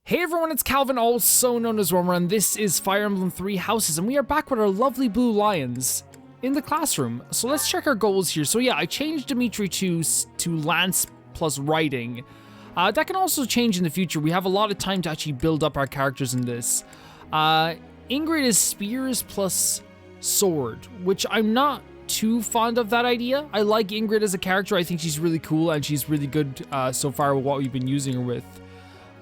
Hey everyone, it's Calvin, also known as Romer, and this is Fire Emblem 3 Houses, and we are back with our lovely blue lions in the classroom. So let's check our goals here. So yeah, I changed Dimitri to Lance plus Riding. That can also change in the future. We have a lot of time to actually build up our characters in this. Ingrid is Spears plus Sword, which I'm not too fond of that idea. I like Ingrid as a character. I think she's really cool, and she's really good so far with what we've been using her with.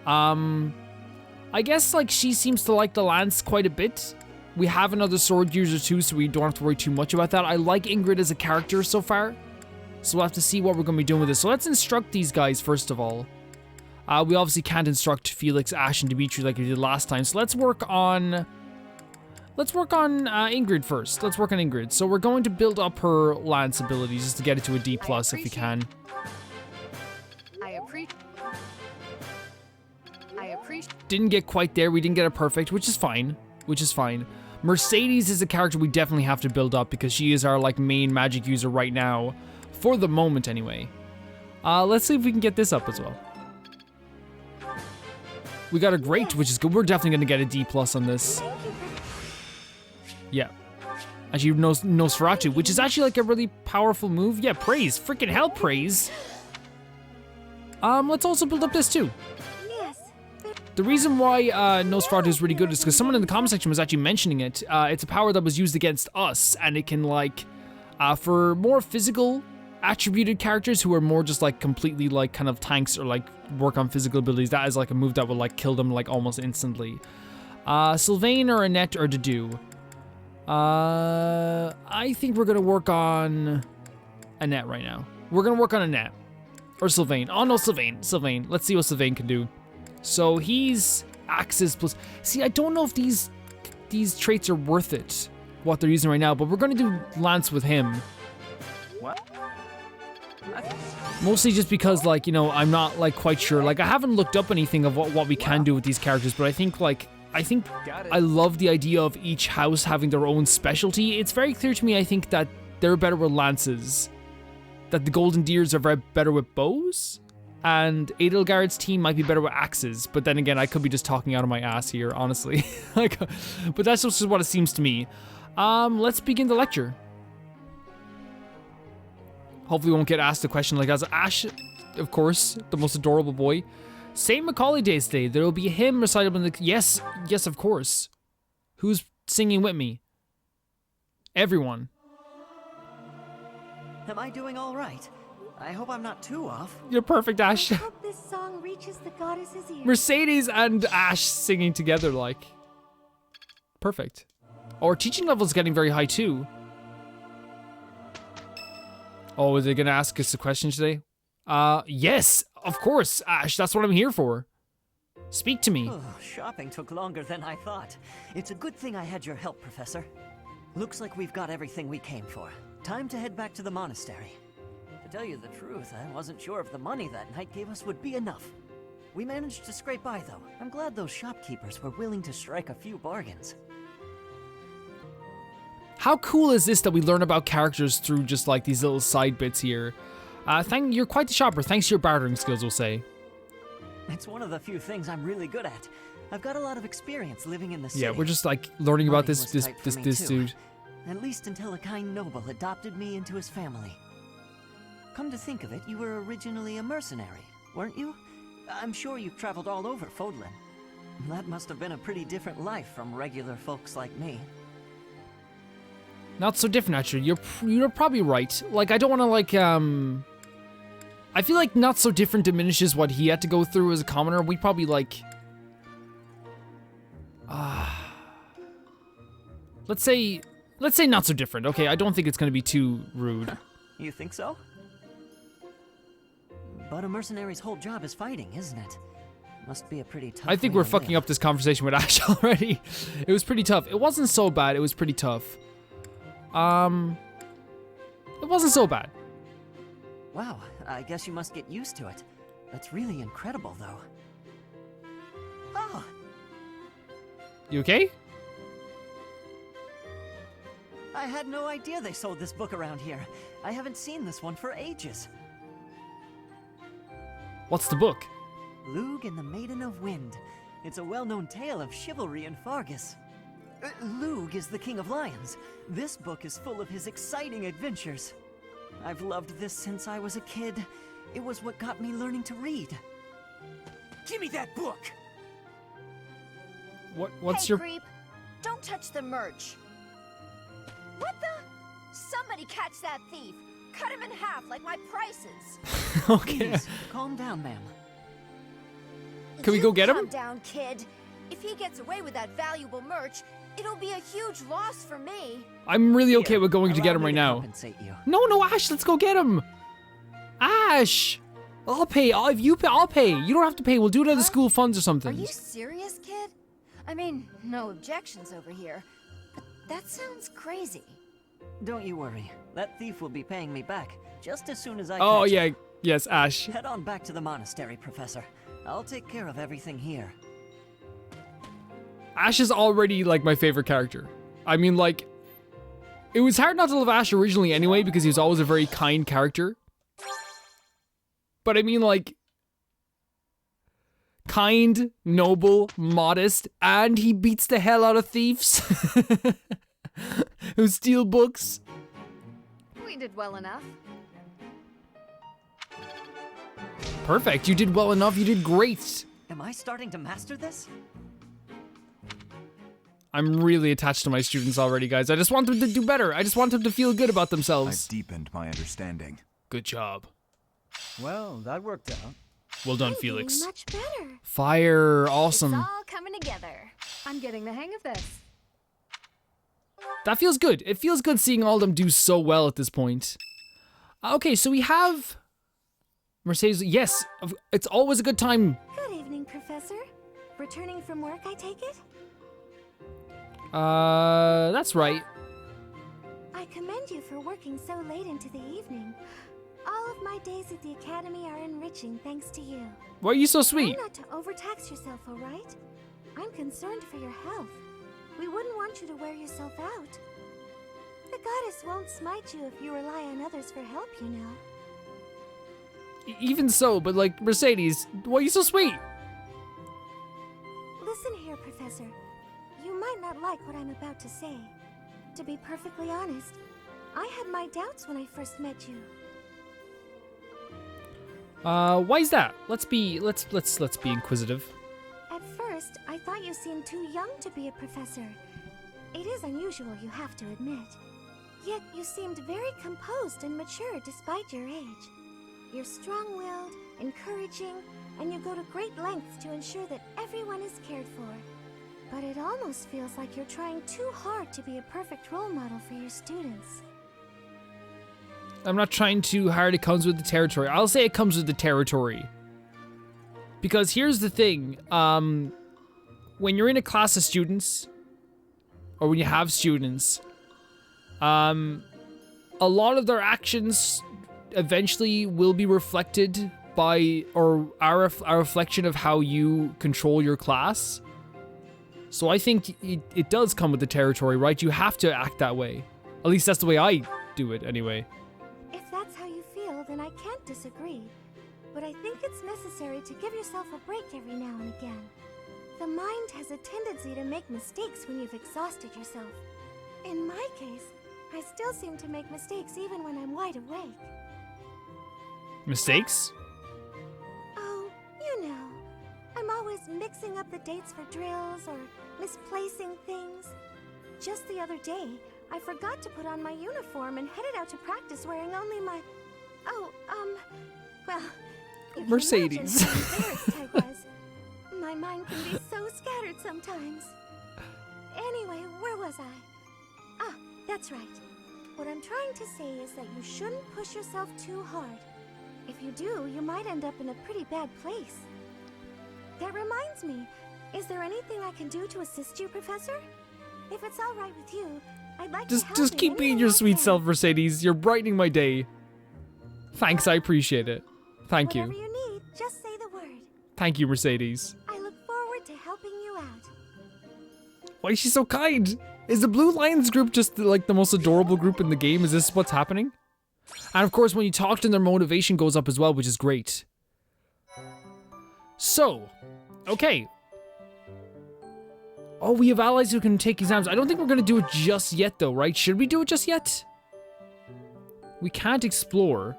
I guess like she seems to like the lance quite a bit. We have another sword user too, so we don't have to worry too much about that. I like Ingrid as a character so far, so we'll have to see what we're going to be doing with this. So let's instruct these guys first of all. We obviously can't instruct Felix, Ash, and Dimitri like we did last time, so let's work on Ingrid first. Let's work on Ingrid. So we're going to build up her lance abilities just to get it to a D+ if we can. Didn't get quite there. We didn't get it perfect, which is fine. Mercedes is a character we definitely have to build up because she is our like main magic user right now, for the moment anyway. Let's see if we can get this up as well. We got a great, which is good. We're definitely gonna get a D+ on this. Yeah. Actually, Nosferatu, which is actually like a really powerful move. Yeah, praise. Freaking hell, praise. Let's also build up this too. The reason why Nosferatu is really good is because someone in the comment section was actually mentioning it. It's a power that was used against us, and it can like, for more physical attributed characters who are more just like completely like kind of tanks or like work on physical abilities, that is like a move that will like kill them like almost instantly. Sylvain or Annette or Dedue. I think we're gonna work on Annette right now. We're gonna work on Annette. Or Sylvain. Oh no, Sylvain. Let's see what Sylvain can do. So he's axes plus. See, I don't know if these traits are worth it, what they're using right now, but we're gonna do Lance with him. What? Mostly just because, like, you know, I'm not like quite sure. Like, I haven't looked up anything of what we can do with these characters, but I think I love the idea of each house having their own specialty. It's very clear to me, I think, that they're better with lances, that the Golden Deers are very better with bows, and Edelgard's team might be better with axes, but then again, I could be just talking out of my ass here, honestly. Like, but that's just what it seems to me. Let's begin the lecture. Hopefully we won't get asked a question like, as Ash, of course, the most adorable boy. St. Macaulay Day today. There will be a hymn recited in the... Yes, of course. Who's singing with me? Everyone. Am I doing all right? I hope I'm not too off. You're perfect, Ash. I hope this song reaches the goddess's ears. Mercedes and Ash singing together, like. Perfect. Our teaching level's getting very high, too. Oh, are they gonna ask us a question today? Yes, of course, Ash. That's what I'm here for. Speak to me. Oh, shopping took longer than I thought. It's a good thing I had your help, Professor. Looks like we've got everything we came for. Time to head back to the monastery. To tell you the truth, I wasn't sure if the money that knight gave us would be enough. We managed to scrape by, though. I'm glad those shopkeepers were willing to strike a few bargains. How cool is this that we learn about characters through just like these little side bits here? You're quite the shopper. Thanks to your bartering skills, we'll say. It's one of the few things I'm really good at. I've got a lot of experience living in the city. Yeah, we're just like learning about this dude. At least until a kind noble adopted me into his family. Come to think of it, you were originally a mercenary, weren't you? I'm sure you've traveled all over Fodlan. That must have been a pretty different life from regular folks like me. Not so different, actually. You're probably right. Like, I don't want to like I feel like not so different diminishes what he had to go through as a commoner. We probably like let's say not so different. Okay, I don't think it's gonna be too rude. You think so? But a mercenary's whole job is fighting, isn't it? Must be a pretty tough. I think we're fucking up this conversation with Ash already. It was pretty tough. It wasn't so bad. It was pretty tough. It wasn't so bad. Wow, I guess you must get used to it. That's really incredible, though. Oh! You okay? I had no idea they sold this book around here. I haven't seen this one for ages. What's the book? Lug and the Maiden of Wind. It's a well-known tale of chivalry in Fargus. Lug is the king of lions. This book is full of his exciting adventures. I've loved this since I was a kid. It was what got me learning to read. Give me that book! What's hey, your... creep. Don't touch the merch. What the? Somebody catch that thief. Cut him in half like my prices. Okay. Please, calm down, ma'am. Can we go get him? Calm down, kid. If he gets away with that valuable merch, it'll be a huge loss for me. I'm really okay Here, with going to allow get him me right to now. compensate you. No, Ash, let's go get him. Ash! I'll pay. If you pay, I'll pay. You don't have to pay. We'll do it out of the school funds or Are something. you serious, kid? I mean, no objections over here. But that sounds crazy. Don't you worry. That thief will be paying me back just as soon as I Oh, catch yeah. him. Yes, Ash. Head on back to the monastery, Professor. I'll take care of everything here. Ash is already, like, my favorite character. I mean, like, it was hard not to love Ash originally anyway, because he was always a very kind character. But I mean, like, kind, noble, modest, and he beats the hell out of thieves who steal books. We did well enough. Perfect. You did well enough. You did great. Am I starting to master this? I'm really attached to my students already, guys. I just want them to do better. I just want them to feel good about I've themselves. deepened my understanding. Good job. Well, that worked out. Well done, I'm doing Felix. much better. Fire. Awesome. It's all coming together. I'm getting the hang of this. That feels good. It feels good seeing all of them do so well at this point. Okay, so we have Mercedes. Yes, it's always a good time. Good evening, Professor. Returning from work, I take it? That's right. I commend you for working so late into the evening. All of my days at the academy are enriching thanks to you. Why are you so sweet? Try not to overtax yourself, all right? I'm concerned for your health. We wouldn't want you to wear yourself out. The goddess won't smite you if you rely on others for help, you know. Even so, but like, Mercedes, why are you so sweet? Listen here, Professor. You might not like what I'm about to say. To be perfectly honest, I had my doubts when I first met you. Why is that? Let's be inquisitive. At first, I thought you seemed too young to be a professor. It is unusual, you have to admit. Yet you seemed very composed and mature despite your age. You're strong-willed, encouraging, and you go to great lengths to ensure that everyone is cared for. But it almost feels like you're trying too hard to be a perfect role model for your students. I'm not trying too hard. It comes with the territory. I'll say it comes with the territory. Because here's the thing. When you're in a class of students, or when you have students, a lot of their actions eventually will be reflected by, or are a reflection of how you control your class. So I think it does come with the territory, right? You have to act that way. At least that's the way I do it, anyway. If that's how you feel, then I can't disagree. But I think it's necessary to give yourself a break every now and again. The mind has a tendency to make mistakes when you've exhausted yourself. In my case, I still seem to make mistakes even when I'm wide awake. Mistakes? Oh, you know. I'm always mixing up the dates for drills or misplacing things. Just the other day, I forgot to put on my uniform and headed out to practice wearing only my... well... you can Mercedes. imagine how embarrassed I was. My mind can be so scattered sometimes. Anyway, where was I? Ah, that's right. What I'm trying to say is that you shouldn't push yourself too hard. If you do, you might end up in a pretty bad place. That reminds me, is there anything I can do to assist you, Professor? If it's all right with you, I'd like to help Just in keep any being way your I sweet can. self, Mercedes. You're brightening my day. Thanks, I appreciate it. Thank Whatever you. you need, just say the word. Thank you, Mercedes. I look forward to helping you out. Why is she so kind? Is the Blue Lions group just like the most adorable group in the game? Is this what's happening? And of course, when you talk to them, their motivation goes up as well, which is great. So, okay. Oh, we have allies who can take exams. I don't think we're gonna do it just yet though, right? Should we do it just yet? We can't explore.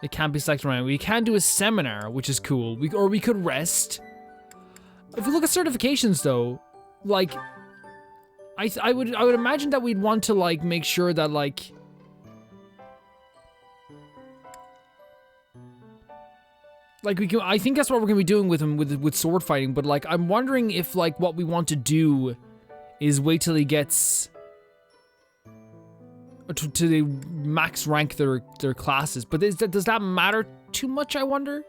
It can't be selected around. We can do a seminar, which is cool. Or we could rest. If we look at certifications though, like, I would imagine that we'd want to like make sure that like, we can, I think that's what we're gonna be doing with him with sword fighting. But like, I'm wondering if like what we want to do is wait till he gets to the max rank their classes. But does that matter too much? I wonder.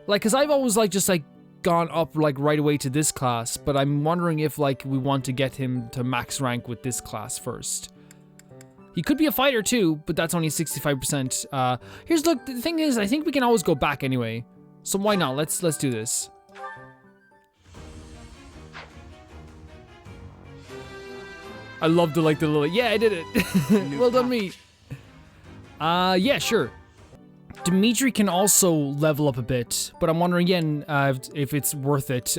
Like, cause I've always like just like gone up like right away to this class, but I'm wondering if like we want to get him to max rank with this class first. He could be a fighter too, but that's only 65%. Look, the thing is, I think we can always go back anyway. So why not? Let's do this. I love the like the little, yeah, I did it. Well done me. Yeah, sure. Dimitri can also level up a bit, but I'm wondering again if it's worth it.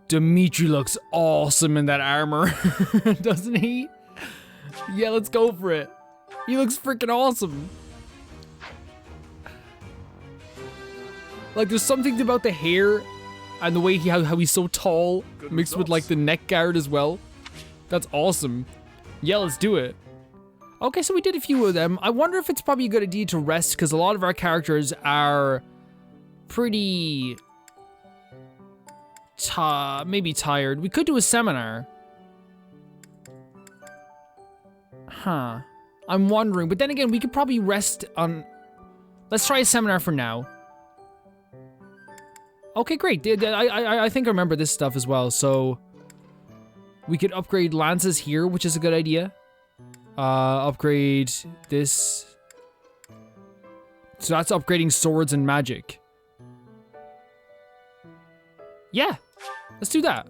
Dimitri looks awesome in that armor, doesn't he? Yeah, let's go for it. He looks freaking awesome. Like, there's something about the hair and the way how he's so tall, mixed with like the neck guard as well. That's awesome. Yeah, let's do it. Okay, so we did a few of them. I wonder if it's probably a good idea to rest, because a lot of our characters are pretty maybe tired. We could do a seminar. Huh. I'm wondering, but then again, we could probably rest on... Let's try a seminar for now. Okay, great. I think I remember this stuff as well. So we could upgrade lances here, which is a good idea. Upgrade this. So that's upgrading swords and magic. Yeah, let's do that.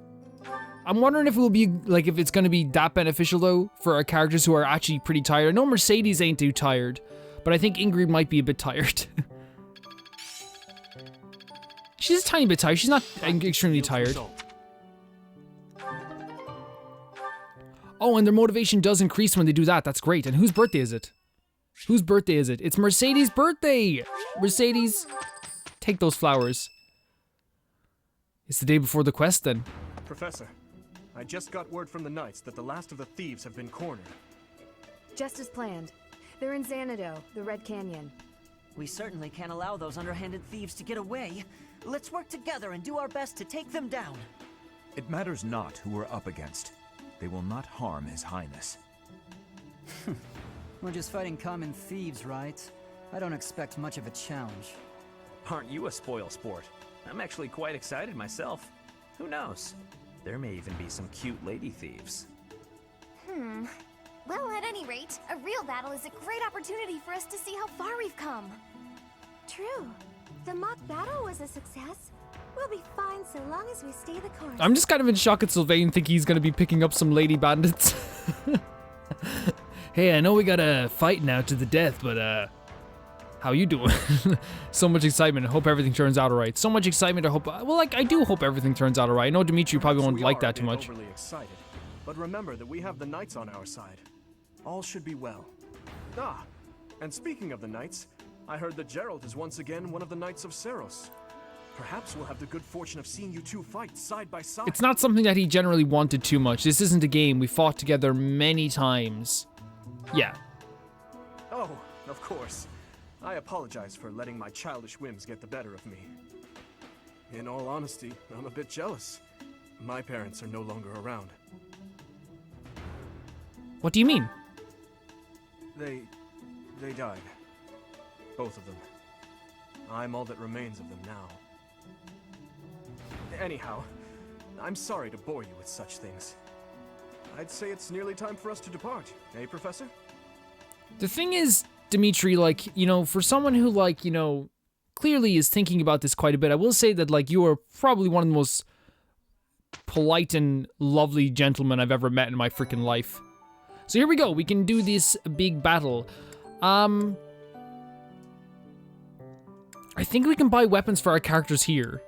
I'm wondering if it will be, like, if it's going to be that beneficial, though, for our characters who are actually pretty tired. I know Mercedes ain't too tired, but I think Ingrid might be a bit tired. She's a tiny bit tired. She's not extremely tired. Oh, and their motivation does increase when they do that. That's great. And whose birthday is it? Whose birthday is it? It's Mercedes' birthday! Mercedes, take those flowers. It's the day before the quest, then. Professor, I just got word from the Knights that the last of the thieves have been cornered. Just as planned. They're in Xanadu, the Red Canyon. We certainly can't allow those underhanded thieves to get away. Let's work together and do our best to take them down. It matters not who we're up against. They will not harm His Highness. We're just fighting common thieves, right? I don't expect much of a challenge. Aren't you a spoil sport? I'm actually quite excited myself. Who knows? There may even be some cute lady thieves. Well, at any rate, a real battle is a great opportunity for us to see how far we've come. True. The mock battle was a success. We'll be fine so long as we stay the course. I'm just kind of in shock at Sylvain thinking he's going to be picking up some lady bandits. Hey, I know we gotta fight now to the death, but how you doing? So much excitement. I hope everything turns out alright. So much excitement. I hope. Well, like, I do hope everything turns out alright. I know Dimitri probably won't like that too much. Overly excited, but remember that we have the Knights on our side. All should be well. Ah, and speaking of the Knights, I heard that Gerald is once again one of the Knights of Seros. Perhaps we'll have the good fortune of seeing you two fight side by side. It's not something that he generally wanted too much. This isn't a game. We fought together many times. Yeah. Oh, of course. I apologize for letting my childish whims get the better of me. In all honesty, I'm a bit jealous. My parents are no longer around. What do you mean? They died. Both of them. I'm all that remains of them now. Anyhow, I'm sorry to bore you with such things. I'd say it's nearly time for us to depart, eh, Professor? The thing is, Dimitri, like, you know, for someone who, like, you know, clearly is thinking about this quite a bit, I will say that, like, you are probably one of the most polite and lovely gentlemen I've ever met in my freaking life. So here we go. We can do this big battle. I think we can buy weapons for our characters here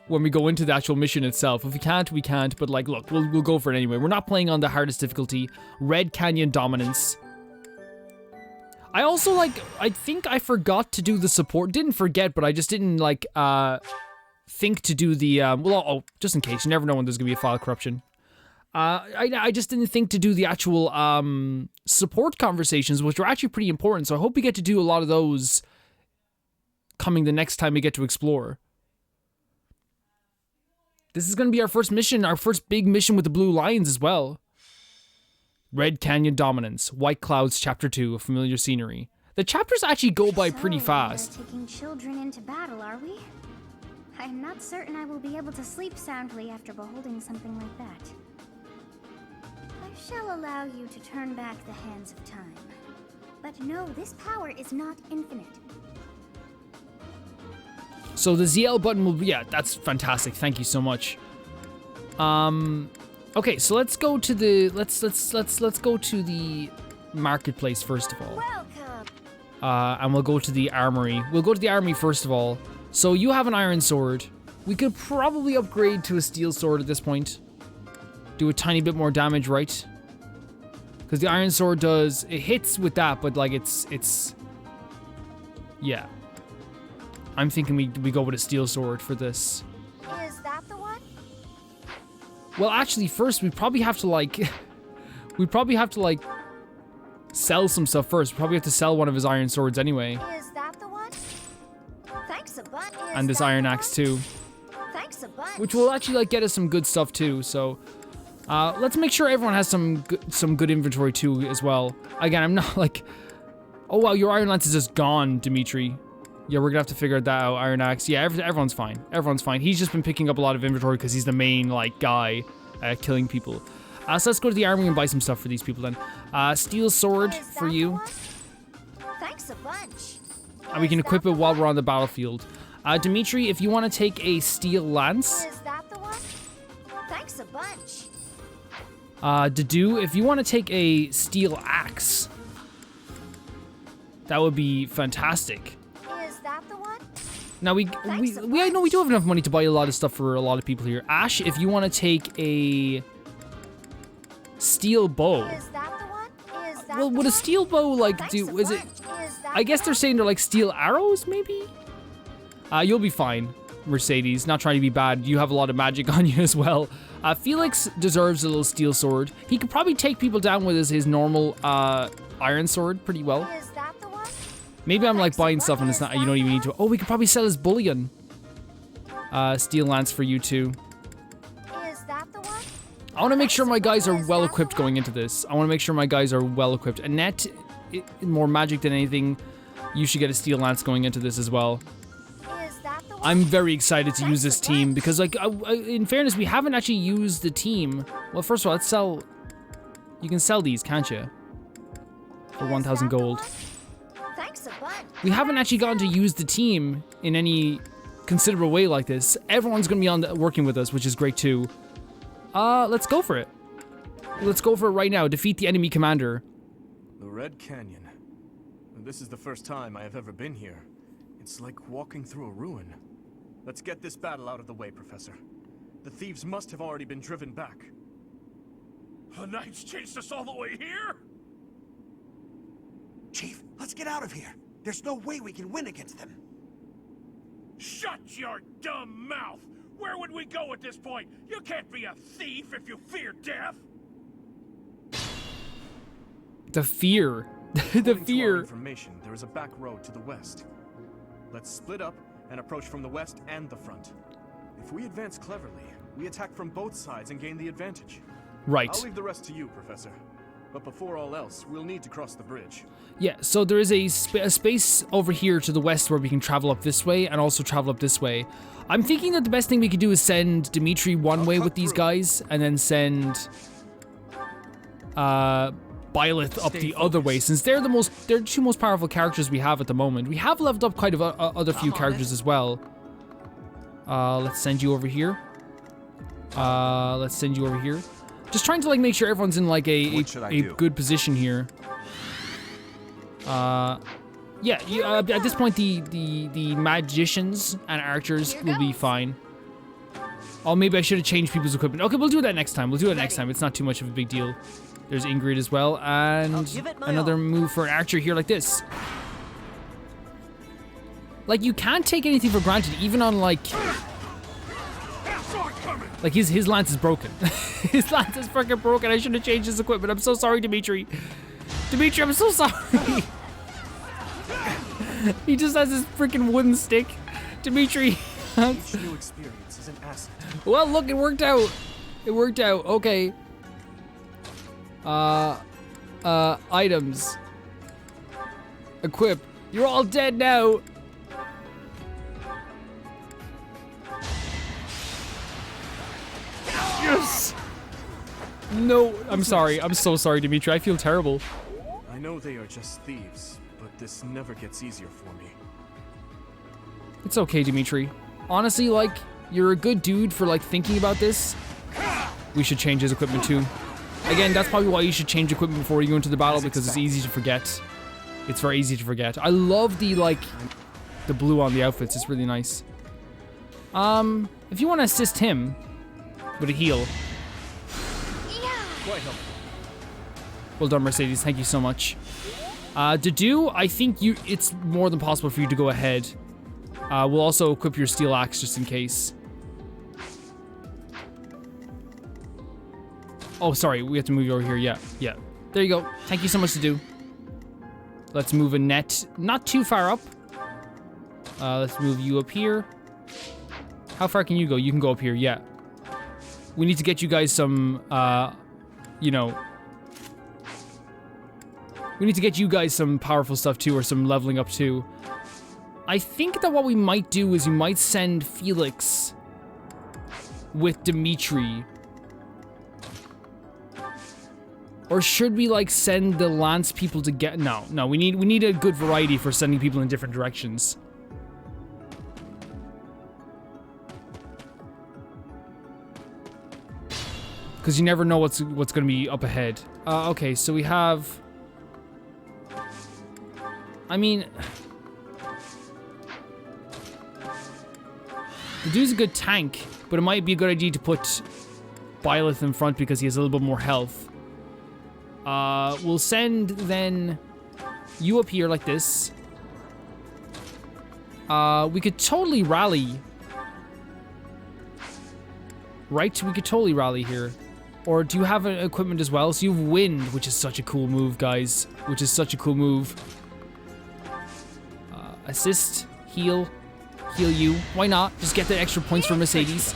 when we go into the actual mission itself. If we can't, we can't. But like, look, we'll go for it anyway. We're not playing on the hardest difficulty. Red Canyon Dominance. I also like, I think I forgot to do the support. Didn't forget, but I just didn't like think to do the, just in case. You never know when there's going to be a file corruption. I just didn't think to do the actual support conversations, which are actually pretty important. So I hope we get to do a lot of those coming the next time we get to explore. This is going to be our first mission, our first big mission with the Blue Lions as well. Red Canyon Dominance, White Clouds Chapter 2, A Familiar Scenery. The chapters actually go by pretty fast. We are taking children into battle, are we? I am not certain I will be able to sleep soundly after beholding something like that. I shall allow you to turn back the hands of time. But no, this power is not infinite. So the ZL button will be, yeah, that's fantastic. Thank you so much. Okay, so let's go to the let's go to the marketplace first of all. Welcome. And we'll go to the armory. We'll go to the armory first of all. So you have an iron sword. We could probably upgrade to a steel sword at this point. Do a tiny bit more damage, right? Because the iron sword does, it hits with that, but like it's yeah. I'm thinking we go with a steel sword for this. Is that the one? Well, actually, first we probably have to like, sell some stuff first. We probably have to sell one of his iron swords anyway. Is that the one? Thanks a bunch. And this iron axe too. Thanks a bunch. Which will actually like get us some good stuff too. So, let's make sure everyone has some good inventory too as well. Again, I'm not like, oh wow, your iron lance is just gone, Dimitri. Yeah, we're gonna have to figure that out. Iron axe. Yeah, everyone's fine. Everyone's fine. He's just been picking up a lot of inventory because he's the main like guy killing people. So let's go to the armory and buy some stuff for these people then. Steel sword for you. Thanks a bunch. And we can equip it while we're on the battlefield. Dimitri, if you want to take a steel lance. Is that the one? Thanks a bunch. Dedu, if you want to take a steel axe, that would be fantastic. Is that the one? Now I know we do have enough money to buy a lot of stuff for a lot of people here. Ash, if you want to take a steel bow. Is that the one? Is that Well, would a steel bow like do? Is it? I guess they're saying they're like steel arrows, maybe. You'll be fine, Mercedes. Not trying to be bad. You have a lot of magic on you as well. Felix deserves a little steel sword. He could probably take people down with his normal iron sword pretty well. Is that the one? Maybe I'm like buying stuff and it's not. You don't even need to. Oh, we could probably sell his bullion. Steel lance for you too. Is that the one? I want to make sure my guys are well equipped going into this. I want to make sure my guys are well equipped. Annette, more magic than anything, you should get a steel lance going into this as well. Is that the one? I'm very excited to use this team because, like, in fairness, we haven't actually used the team. Well, first of all, let's sell. You can sell these, can't you? For 1,000 gold. Thanks a bunch. We haven't actually gotten to use the team in any considerable way like this. Everyone's going to be working with us, which is great too. Let's go for it. Let's go for it right now. Defeat the enemy commander. The Red Canyon. This is the first time I have ever been here. It's like walking through a ruin. Let's get this battle out of the way, Professor. The thieves must have already been driven back. The Knights chased us all the way here? Chief, let's get out of here. There's no way we can win against them. Shut your dumb mouth! Where would we go at this point? You can't be a thief if you fear death! The fear. The According to our fear. information, there is a back road to the west. Let's split up and approach from the west and the front. If we advance cleverly, we attack from both sides and gain the advantage. Right. I'll leave the rest to you, Professor. But before all else, we'll need to cross the bridge. Yeah, so there is a space over here to the west where we can travel up this way and also travel up this way. I'm thinking that the best thing we could do is send Dimitri one way with these guys and then send Byleth up the other way, since they're the two most powerful characters we have at the moment. We have leveled up quite a other few characters as well. Let's send you over here. Let's send you over here. Just trying to like make sure everyone's in like a good position here. Yeah, at this point, the magicians and archers will be fine. Oh, maybe I should have changed people's equipment. Okay, we'll do that next time. We'll do it next time. It's not too much of a big deal. There's Ingrid as well, and another move for an archer here like this. Like, you can't take anything for granted, even on, like his lance is broken. His lance is freaking broken. I should have changed his equipment. I'm so sorry, Dimitri. Dimitri, I'm so sorry. He just has his freaking wooden stick. Dimitri. Each new experience is an asset. Well, look, it worked out. It worked out. Okay. Items. Equip. You're all dead now. Yes! No, I'm sorry. I'm so sorry, Dimitri. I feel terrible. I know they are just thieves, but this never gets easier for me. It's okay, Dimitri. Honestly, like, you're a good dude for, like, thinking about this. We should change his equipment, too. Again, that's probably why you should change equipment before you go into the battle, because it's easy to forget. It's very easy to forget. I love the, like, the blue on the outfits. It's really nice. If you want to assist him with a heal. Quite helpful. Well done, Mercedes. Thank you so much. Dedu, I think it's more than possible for you to go ahead. We'll also equip your steel axe just in case. Oh, sorry. We have to move you over here. Yeah, yeah. There you go. Thank you so much, Dedu. Let's move a net not too far up. Let's move you up here. How far can you go? You can go up here. Yeah. We need to get you guys some, you know... We need to get you guys some powerful stuff too, or some leveling up too. I think that what we might do is we might send Felix with Dimitri. Or should we, like, send the lance people to get... No, we need a good variety for sending people in different directions. Because you never know what's going to be up ahead. Okay, so we have... I mean... The dude's a good tank, but it might be a good idea to put Byleth in front because he has a little bit more health. We'll send, then, you up here like this. We could totally rally. Right? We could totally rally here. Or do you have equipment as well? So you have wind, which is such a cool move, guys. Which is such a cool move. Assist, heal you. Why not? Just get the extra points for Mercedes.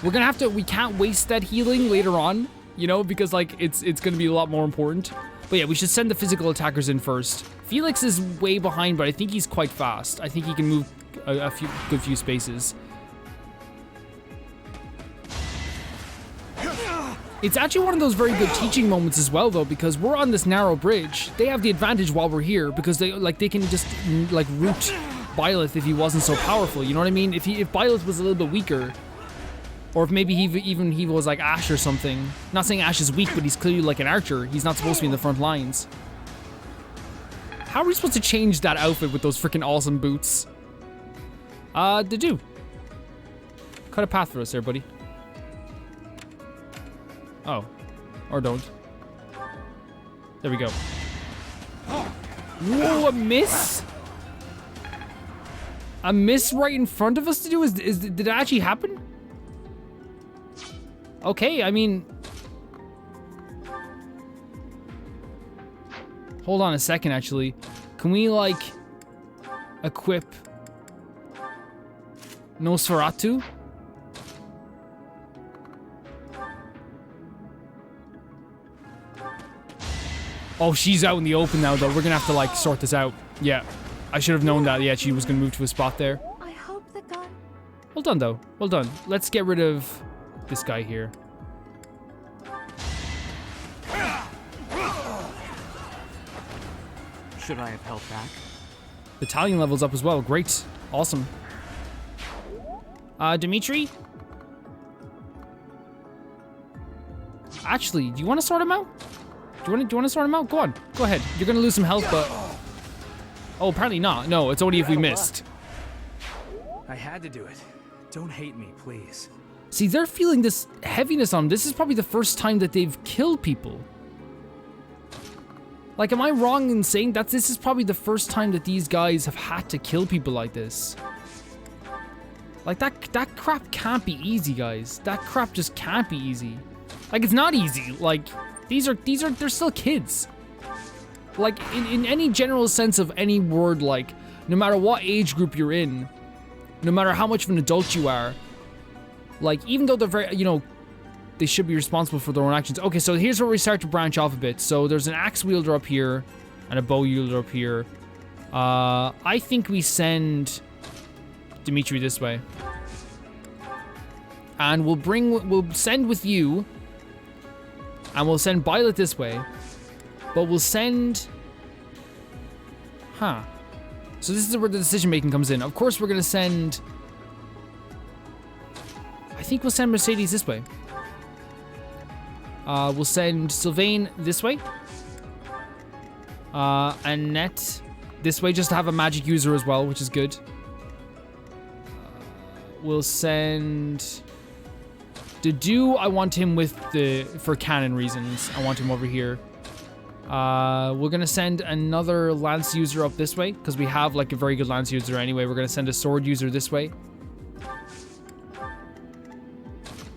We're gonna have to, we can't waste that healing later on, you know, because, like, it's gonna be a lot more important. But yeah, we should send the physical attackers in first. Felix is way behind, but I think he's quite fast. I think he can move a good few spaces. It's actually one of those very good teaching moments as well, though, because we're on this narrow bridge. They have the advantage while we're here because they can just like root Byleth if he wasn't so powerful. You know what I mean? If Byleth was a little bit weaker, or if maybe he was like Ash or something. Not saying Ash is weak, but he's clearly like an archer. He's not supposed to be in the front lines. How are we supposed to change that outfit with those freaking awesome boots? Dedu. Cut a path for us there, buddy. Oh. Or don't. There we go. Whoa, a miss? A miss right in front of us to do? Did it actually happen? Okay, I mean... Hold on a second, actually. Can we, like... equip... Nosferatu? Oh, she's out in the open now, though. We're gonna have to, like, sort this out. Yeah. I should have known that. Yeah, she was gonna move to a spot there. I hope the gun... Well done, though. Well done. Let's get rid of this guy here. Should I have held back? Battalion level's up as well. Great. Awesome. Dimitri? Actually, do you want to sort him out? Do you want to sort him out? Go on. Go ahead. You're going to lose some health, but... Oh, apparently not. No, it's only if we missed. I had to do it. Don't hate me, please. See, they're feeling this heaviness on them. This is probably the first time that they've killed people. Like, am I wrong in saying that this is probably the first time that these guys have had to kill people like this? Like, that crap can't be easy, guys. That crap just can't be easy. Like, it's not easy. Like, they're still kids. Like, in any general sense of any word, like, no matter what age group you're in, no matter how much of an adult you are, like, even though they're very, you know, they should be responsible for their own actions. Okay, so here's where we start to branch off a bit. So there's an axe wielder up here and a bow wielder up here. I think we send Dimitri this way. And we'll send with you. And we'll send Byleth this way. But we'll send... Huh. So this is where the decision making comes in. Of course we're gonna send... I think we'll send Mercedes this way. We'll send Sylvain this way. Annette this way, just to have a magic user as well, which is good. We'll send... Dedu, I want him with for canon reasons. I want him over here. We're gonna send another lance user up this way, because we have like a very good lance user anyway. We're gonna send a sword user this way.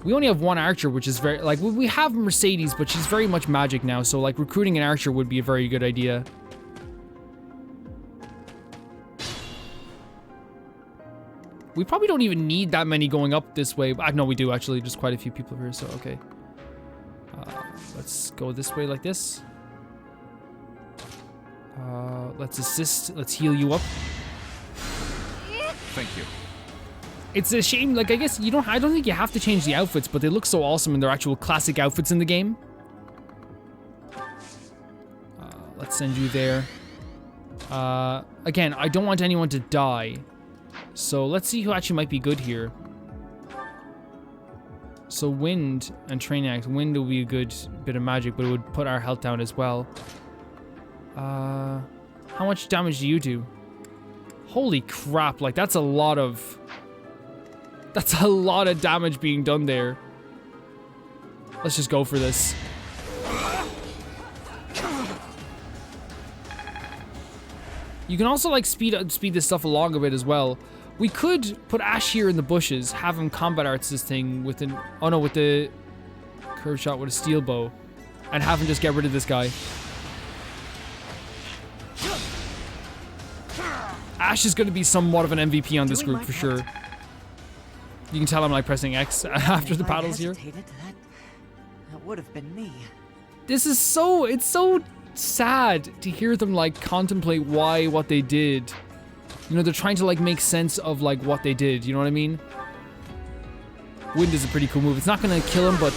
We only have one archer, which is very, like, we have Mercedes, but she's very much magic now, so, like, recruiting an archer would be a very good idea. We probably don't even need that many going up this way. No, we do, actually. There's quite a few people here, so, okay. Let's go this way like this. Let's assist. Let's heal you up. Thank you. It's a shame, like, I guess you don't, I don't think you have to change the outfits, but they look so awesome in their actual classic outfits in the game. Let's send you there. Again, I don't want anyone to die. So let's see who actually might be good here. So wind and training axe. Wind will be a good bit of magic, but it would put our health down as well. How much damage do you do? Holy crap, like that's a lot of... That's a lot of damage being done there. Let's just go for this. You can also like speed this stuff along a bit as well. We could put Ash here in the bushes, have him combat arts this thing with an... Oh no, with the curve shot with a steel bow. And have him just get rid of this guy. Ash is going to be somewhat of an MVP on this group for sure. You can tell I'm like pressing X after the battles here. That would have been me. This is so... It's so sad to hear them like contemplate what they did. You know, they're trying to like make sense of like what they did. You know what I mean? Wind is a pretty cool move. It's not going to kill him, but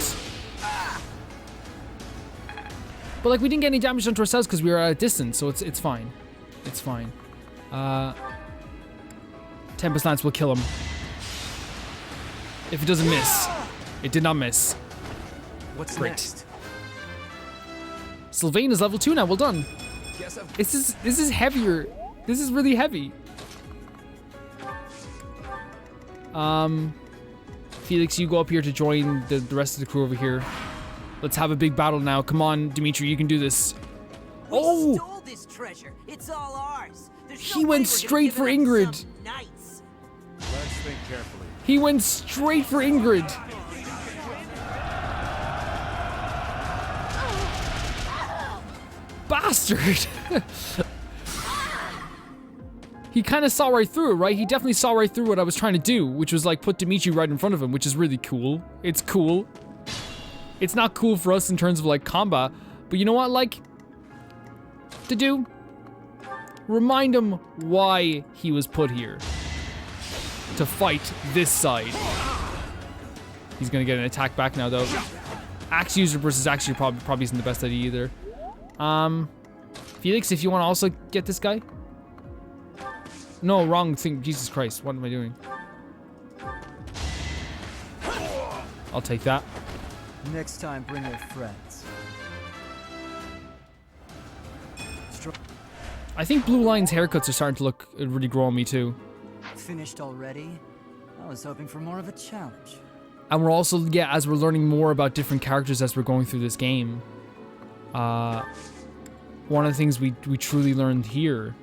like we didn't get any damage done to ourselves because we were at a distance, so it's fine. It's fine. Tempest Lance will kill him. If it doesn't miss. It did not miss. What's great. Next? Sylvain is level 2 now. Well done. This is heavier. This is really heavy. Felix, you go up here to join the rest of the crew over here. Let's have a big battle now. Come on, Dimitri, you can do this. We stole this treasure. It's all ours. He went straight for Ingrid. Let's think carefully. He went straight for Ingrid. Bastard. He kind of saw right through it, right? He definitely saw right through what I was trying to do, which was like put Dimitri right in front of him, which is really cool. It's cool. It's not cool for us in terms of like combat, but you know what, like, to do? Remind him why he was put here. To fight this side. He's gonna get an attack back now though. Axe user versus axe user probably isn't the best idea either. Felix, if you want to also get this guy. No, wrong thing. Jesus Christ, what am I doing? I'll take that. Next time, bring your friends. I think Blue Lion's haircuts are starting to look really grow on me too. Finished already? I was hoping for more of a challenge. And we're also, yeah, as we're learning more about different characters as we're going through this game, one of the things we truly learned here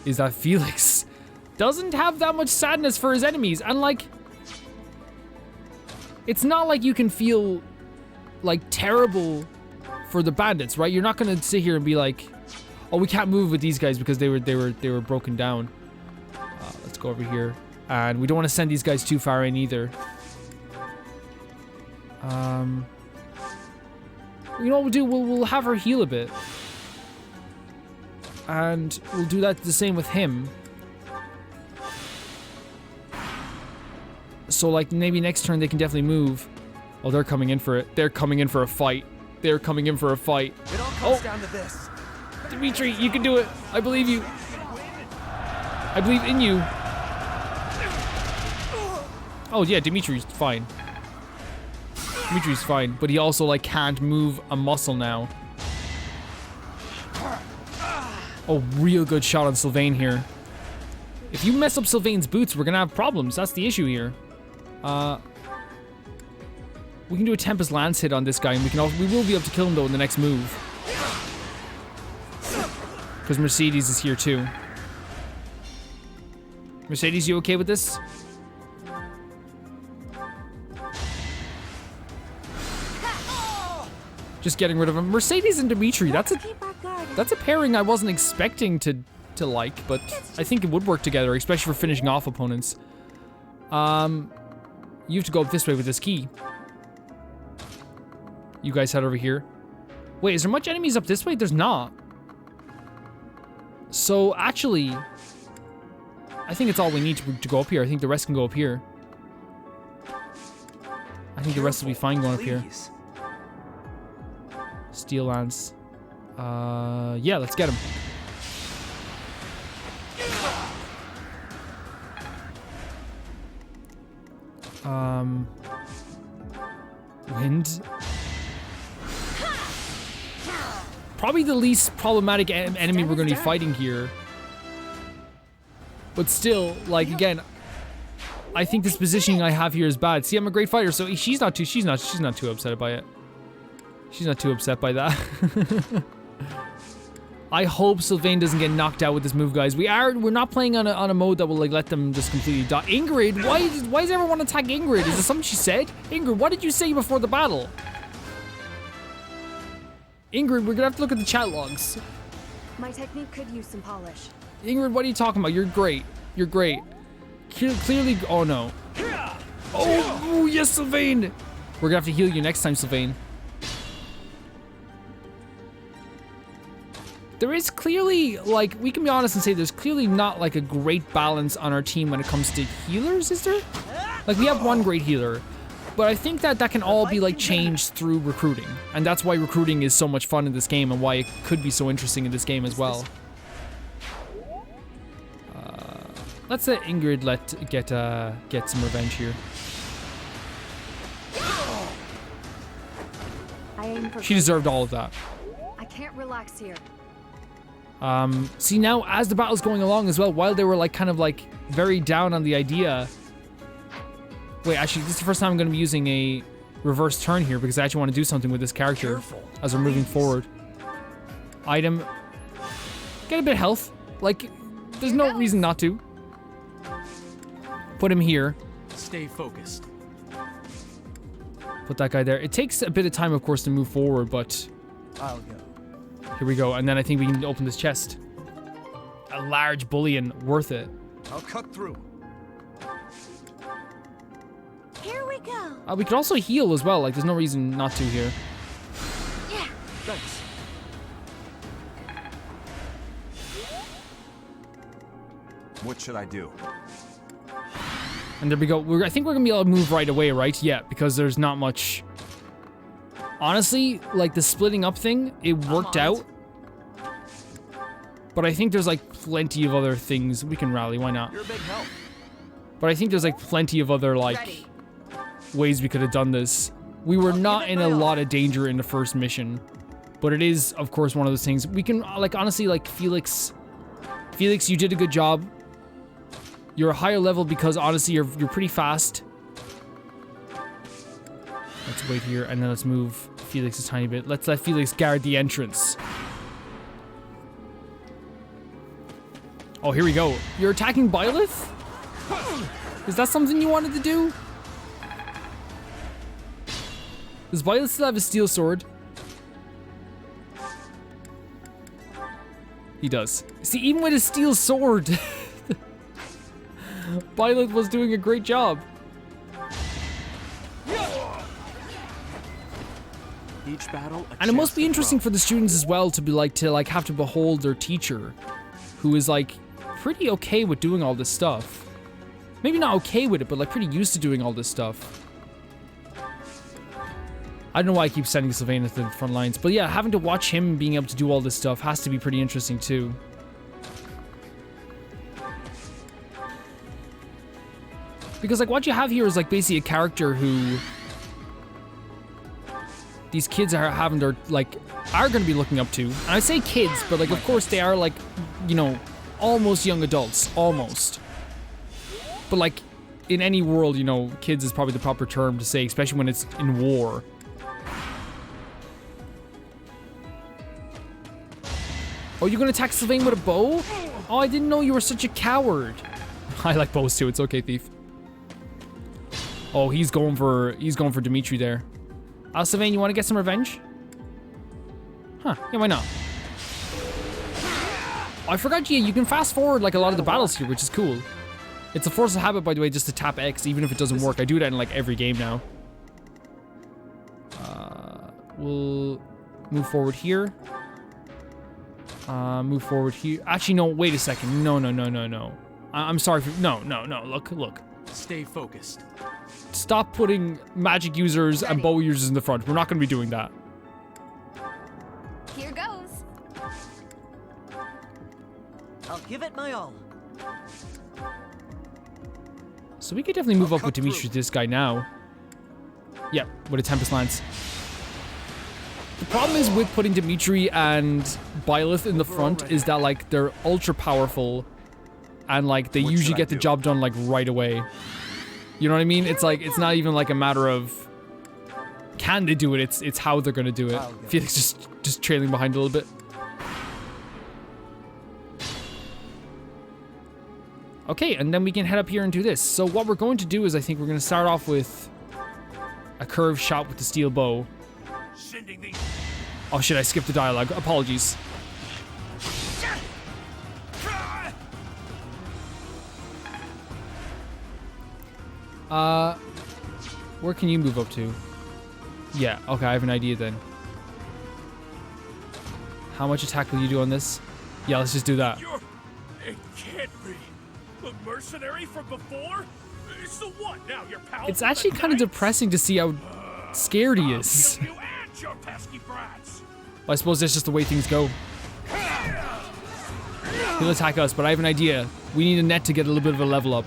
is that Felix doesn't have that much sadness for his enemies. And like, it's not like you can feel like terrible for the bandits, right? You're not gonna sit here and be like, oh, we can't move with these guys because they were broken down. Let's go over here, and we don't want to send these guys too far in either. You know what we'll do? We'll have her heal a bit, and we'll do that the same with him. So like maybe next turn they can definitely move. Oh, they're coming in for it. They're coming in for a fight. They're coming in for a fight. It all comes down to this. Dimitri, you can do it. I believe you. I believe in you. Oh yeah, Dimitri's fine. Dimitri's fine, but he also like can't move a muscle now. Oh, real good shot on Sylvain here. If you mess up Sylvain's boots, we're gonna have problems. That's the issue here. We can do a Tempest Lance hit on this guy, and we will be able to kill him though in the next move. Because Mercedes is here too. Mercedes, you okay with this? Just getting rid of him. Mercedes and Dimitri, that's a pairing I wasn't expecting to like, but I think it would work together, especially for finishing off opponents. You have to go up this way with this key. You guys head over here. Wait, is there much enemies up this way? There's not. So actually, I think it's all we need to go up here. I think the rest can go up here. I think the rest will be fine going up here. Steel Lance. Yeah, let's get him. Wind. Probably the least problematic enemy we're going to be fighting here. But still, like, again, I think this positioning I have here is bad. See, I'm a great fighter, so she's not too upset by it. She's not too upset by that. I hope Sylvain doesn't get knocked out with this move, guys. We're not playing on a mode that will like let them just completely die. Ingrid, why does everyone attack Ingrid? Is it something she said? Ingrid, what did you say before the battle? Ingrid, we're gonna have to look at the chat logs. My technique could use some polish. Ingrid, what are you talking about? You're great. You're great. Clearly, oh no. Oh, yes, Sylvain. We're gonna have to heal you next time, Sylvain. There is clearly, like, we can be honest and say there's clearly not, like, a great balance on our team when it comes to healers, is there? Like, we have one great healer, but I think that can all be, like, changed through recruiting. And that's why recruiting is so much fun in this game and why it could be so interesting in this game as well. Let's let Ingrid get some revenge here. She deserved all of that. I can't relax here. See now, as the battle's going along as well, while they were like kind of like very down on the idea. Wait, actually, this is the first time I'm going to be using a reverse turn here because I actually want to do something with this character as we're moving forward. Item. Get a bit of health. Like, there's no reason not to. Put him here. Stay focused. Put that guy there. It takes a bit of time, of course, to move forward, but I'll go. Here we go. And then I think we can open this chest. A large bullion. Worth it. I'll cut through. Here we go. We could also heal as well. Like, there's no reason not to here. Yeah. Thanks. What should I do? And there we go. I think we're going to be able to move right away, right? Yeah, because there's not much... Honestly, like the splitting up thing, it worked out. But I think there's like plenty of other things. We can rally, why not? You're a big help. But I think there's like plenty of other like ways we could have done this. We were not in a lot of danger in the first mission. But it is, of course, one of those things. We can, like, honestly, like, Felix Felix, you did a good job. You're a higher level because honestly, you're pretty fast. Let's wait here and then let's move Felix a tiny bit. Let's let Felix guard the entrance. Oh, here we go. You're attacking Byleth? Is that something you wanted to do? Does Byleth still have a steel sword? He does. See, even with a steel sword, Byleth was doing a great job. Each battle, And it must be interesting for the students as well to be like, have to behold their teacher, who is like pretty okay with doing all this stuff. Maybe not okay with it, but like pretty used to doing all this stuff. I don't know why I keep sending Sylvain to the front lines, but yeah, having to watch him being able to do all this stuff has to be pretty interesting too. Because like what you have here is like basically a character who these kids are having their like are going to be looking up to. And I say kids, but like of course they are like, you know, almost young adults, almost. But like in any world, you know, kids is probably the proper term to say, especially when it's in war. Oh, you're gonna attack Sylvain with a bow? Oh, I didn't know you were such a coward. I like bows too, it's okay, thief. Oh, he's going for Dimitri there. Sylvain, you wanna get some revenge? Huh, yeah, why not? Oh, I forgot you can fast forward like a lot of the battles here, which is cool. It's a force of habit, by the way, just to tap X, even if it doesn't work. I do that in like every game now. We'll move forward here. Move forward here. Actually, no, wait a second. No. I'm sorry for, no. Look. Stay focused. Stop putting magic users and bow users in the front. We're not going to be doing that. Here goes. I'll give it my all. So we could definitely move up with Dimitri to this guy now. Yeah, with a Tempest Lance. The problem is with putting Dimitri and Byleth in the front is that like they're ultra powerful and like they usually get the job done like right away. You know what I mean? It's like it's not even like a matter of can they do it, it's how they're gonna do it. Felix just trailing behind a little bit. Okay, and then we can head up here and do this. So what we're going to do is I think we're gonna start off with a curved shot with the steel bow. Oh shit, I skipped the dialogue. Apologies. Where can you move up to? Yeah, okay, I have an idea then. How much attack will you do on this? Yeah, let's just do that. It can't be. The mercenary from before? So what? Now you're powerful. It's actually kind of depressing to see how scared he is. You and your pesky brats. I suppose that's just the way things go. He'll attack us, but I have an idea. We need a net to get a little bit of a level up.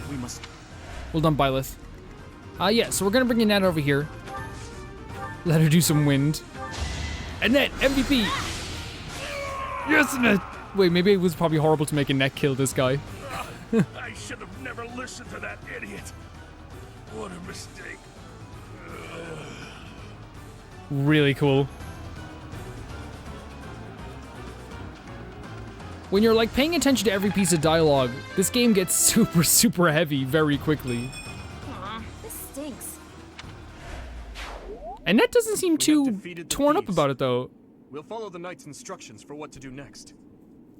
We must. Well done, Byleth. Yeah, so we're gonna bring a net over here. Let her do some wind. A net! MVP! Yes, net! Wait, maybe it was probably horrible to make a net kill this guy. I should have never listened to that idiot. What a mistake. Really cool. When you're like paying attention to every piece of dialogue, this game gets super, super heavy very quickly. This stinks. And that doesn't seem too torn up about it though. We'll follow the knight's instructions for what to do next.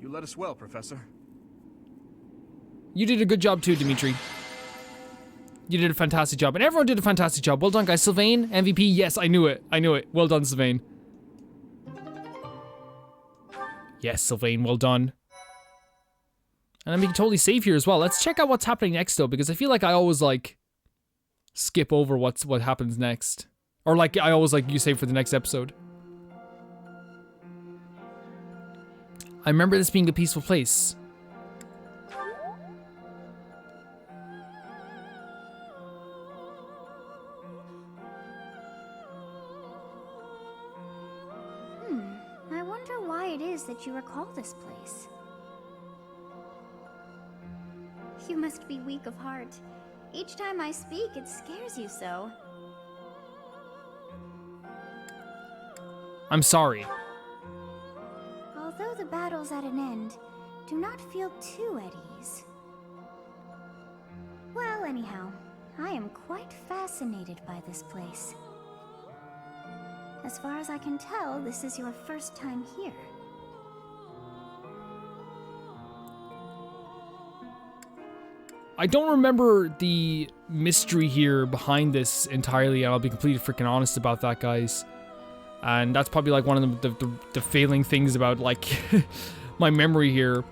You led us well, Professor. You did a good job too, Dimitri. You did a fantastic job. And everyone did a fantastic job. Well done, guys. Sylvain, MVP. Yes, I knew it. Well done, Sylvain. Yes, Sylvain, well done. And then we can totally save here as well. Let's check out what's happening next, though, because I feel like I always, like, skip over what happens next. Or, like, I always, like, you save for the next episode. I remember this being a peaceful place. I wonder why that you recall this place. You must be weak of heart. Each time I speak, it scares you so. I'm sorry. Although the battle's at an end, do not feel too at ease. Well, anyhow, I am quite fascinated by this place. As far as I can tell, this is your first time here. I don't remember the mystery here behind this entirely, and I'll be completely freaking honest about that, guys. And that's probably like one of the failing things about like my memory here.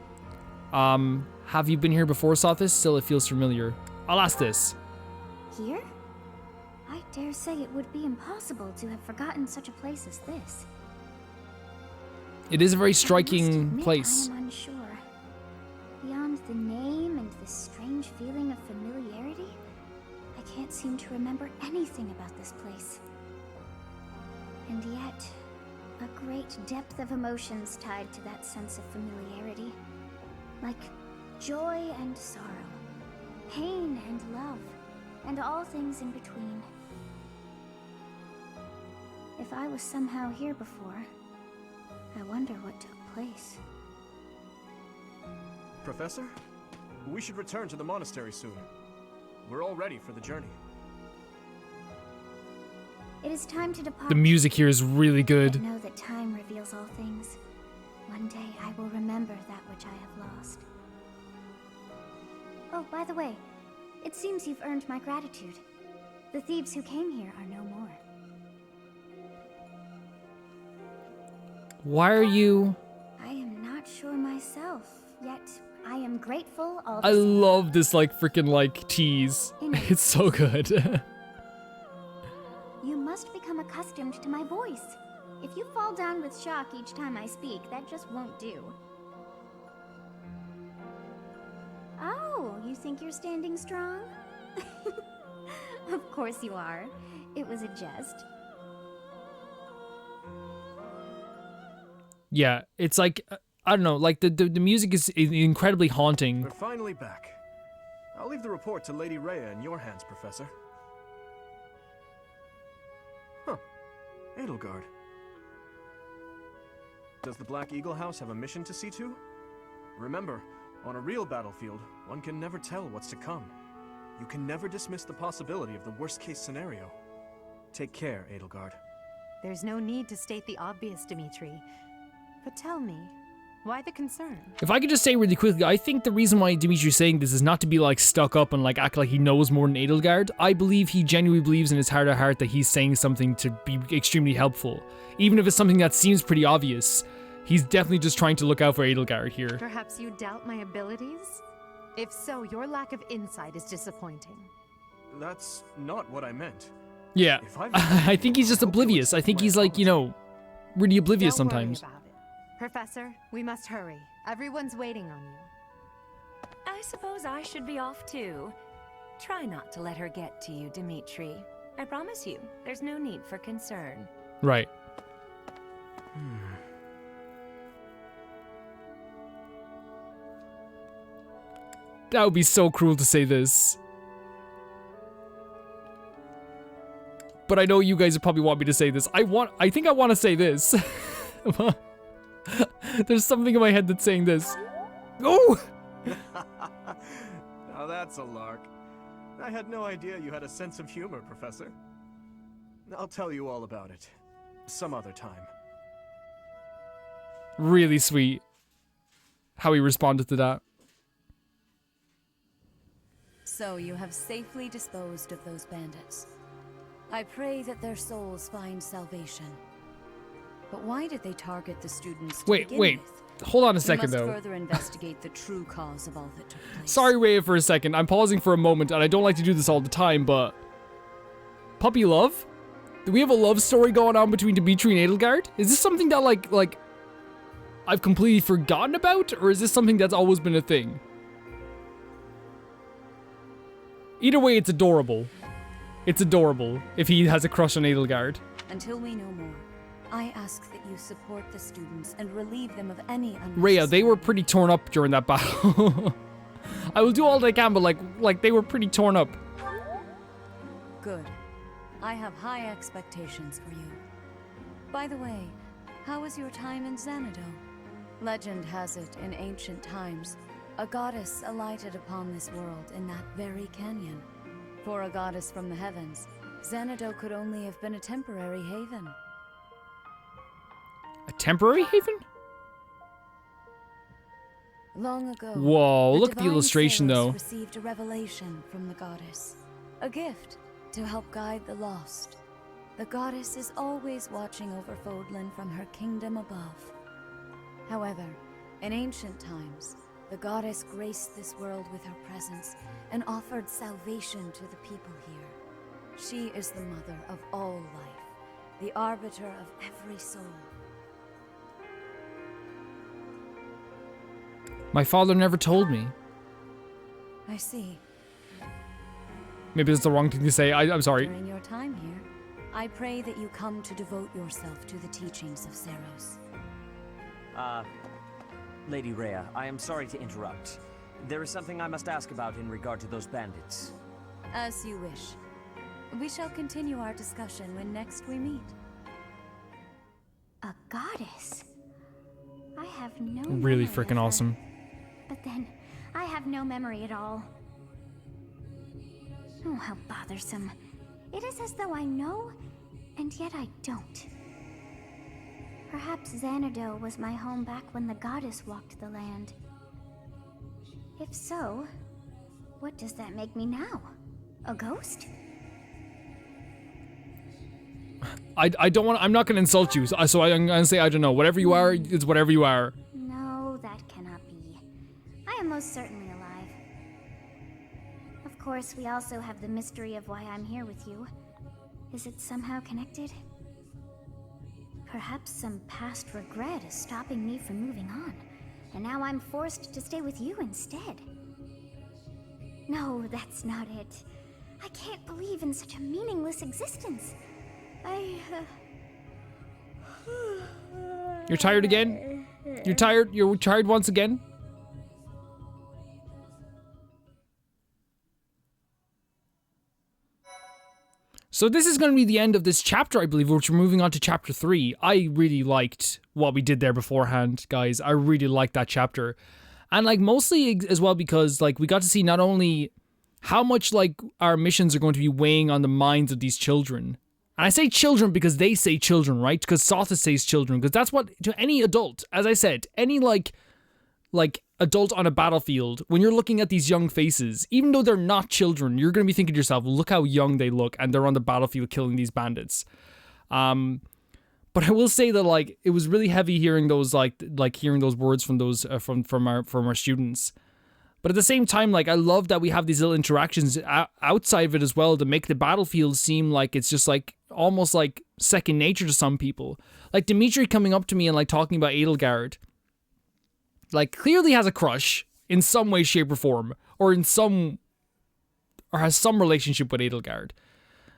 Have you been here before, Sothis? Still, it feels familiar. I'll ask this. Here? I dare say it would be impossible to have forgotten such a place as this. It is a very I must striking admit, place. I am unsure. Beyond the name and the strange feeling of familiarity, I can't seem to remember anything about this place. And yet, a great depth of emotions tied to that sense of familiarity. Like joy and sorrow, pain and love, and all things in between. If I was somehow here before, I wonder what took place. Professor, we should return to the monastery soon. We're all ready for the journey. It is time to depart. The music here is really But good. know that time reveals all things. One day I will remember that which I have lost. Oh, by the way, it seems you've earned my gratitude. The thieves who came here are no more. Why are you... I am not sure myself, yet I am grateful all I the same. love this like freaking like tease. It's so good. You must become accustomed to my voice. If you fall down with shock each time I speak, that just won't do. Oh, you think you're standing strong? Of course you are. It was a jest. Yeah, it's like I don't know, like the music is incredibly haunting. We're finally back. I'll leave the report to Lady Rhea in your hands, Professor. Huh. Edelgard. Does the Black Eagle House have a mission to see to? Remember, on a real battlefield, one can never tell what's to come. You can never dismiss the possibility of the worst-case scenario. Take care, Edelgard. There's no need to state the obvious, Dimitri. But tell me, why the concern? If I could just say really quickly, I think the reason why Dimitri's saying this is not to be like stuck up and like act like he knows more than Edelgard. I believe he genuinely believes in his heart of heart that he's saying something to be extremely helpful. Even if it's something that seems pretty obvious, he's definitely just trying to look out for Edelgard here. Perhaps you doubt my abilities? If so, your lack of insight is disappointing. That's not what I meant. Yeah, I think he's just oblivious. I think he's like, you know, really oblivious Don't worry sometimes. about it. Professor, we must hurry. Everyone's waiting on you. I suppose I should be off too. Try not to let her get to you, Dimitri. I promise you, there's no need for concern. Right. That would be so cruel to say this. But I know you guys would probably want me to say this. I think I want to say this. There's something in my head that's saying this. Oh! Now that's a lark. I had no idea you had a sense of humor, Professor. I'll tell you all about it. Some other time. Really sweet. How he responded to that. So you have safely disposed of those bandits. I pray that their souls find salvation. But why did they target the students to begin Wait. with? Hold on a second, We must though. further investigate the true cause of all that took place. Sorry, Rhea, for a second. I'm pausing for a moment, and I don't like to do this all the time, but... Puppy love? Do we have a love story going on between Dimitri and Edelgard? Is this something that, like... I've completely forgotten about? Or is this something that's always been a thing? Either way, it's adorable. It's adorable if he has a crush on Edelgard. Until we know more, I ask that you support the students and relieve them of any Rhea, they were pretty torn up during that battle. I will do all that I can, but like they were pretty torn up. Good. I have high expectations for you. By the way, how was your time in Xanadu? Legend has it, in ancient times, a goddess alighted upon this world in that very canyon. For a goddess from the heavens, Xanadu could only have been a temporary haven. A temporary haven? Long ago, whoa, look at the divine illustration Saros though. Received a revelation from the goddess, a gift to help guide the lost. The goddess is always watching over Fodlan from her kingdom above. However, in ancient times, the goddess graced this world with her presence and offered salvation to the people here. She is the mother of all life, the arbiter of every soul. My father never told me. I see. Maybe that's the wrong thing to say. I'm sorry. During your time here, I pray that you come to devote yourself to the teachings of Saros. Lady Rhea, I am sorry to interrupt. There is something I must ask about in regard to those bandits. As you wish. We shall continue our discussion when next we meet. A goddess? I have no Really memory freaking of her. awesome. But then, I have no memory at all. Oh, how bothersome. It is as though I know, and yet I don't. Perhaps Xanadu was my home back when the goddess walked the land. If so, what does that make me now? A ghost? I don't want. I'm not gonna insult you. So I'm gonna say I don't know. Whatever you are, it's whatever you are. No, that cannot be. I am most certainly alive. Of course, we also have the mystery of why I'm here with you. Is it somehow connected? Perhaps some past regret is stopping me from moving on, and now I'm forced to stay with you instead. No, that's not it. I can't believe in such a meaningless existence. You're tired again? You're tired? You're tired once again? So this is going to be the end of this chapter, I believe, which we're moving on to chapter 3. I really liked what we did there beforehand, guys. I really liked that chapter. And like mostly as well because like we got to see not only how much like our missions are going to be weighing on the minds of these children. And I say children because they say children, right? Because Sothis says children, because that's what, to any adult, as I said, any like adult on a battlefield, when you're looking at these young faces, even though they're not children, you're going to be thinking to yourself, look how young they look, and they're on the battlefield killing these bandits. But I will say that like it was really heavy hearing those hearing those words from those from our students. But at the same time, like I love that we have these little interactions outside of it as well to make the battlefield seem like it's just like almost like second nature to some people. Like Dimitri coming up to me and like talking about Edelgard. Like clearly has a crush in some way, shape, or form, or has some relationship with Edelgard,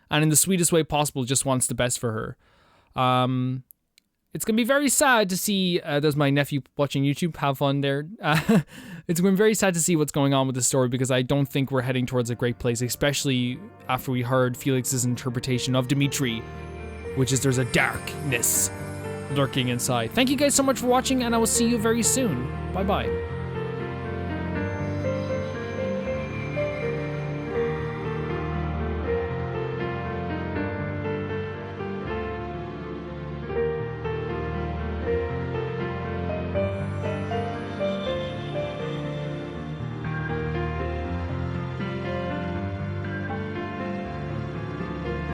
and in the sweetest way possible, just wants the best for her. It's gonna be very sad to see. There's my nephew watching YouTube. Have fun there. It's been very sad to see what's going on with the story because I don't think we're heading towards a great place, especially after we heard Felix's interpretation of Dimitri, which is there's a darkness lurking inside. Thank you guys so much for watching, and I will see you very soon. Bye bye.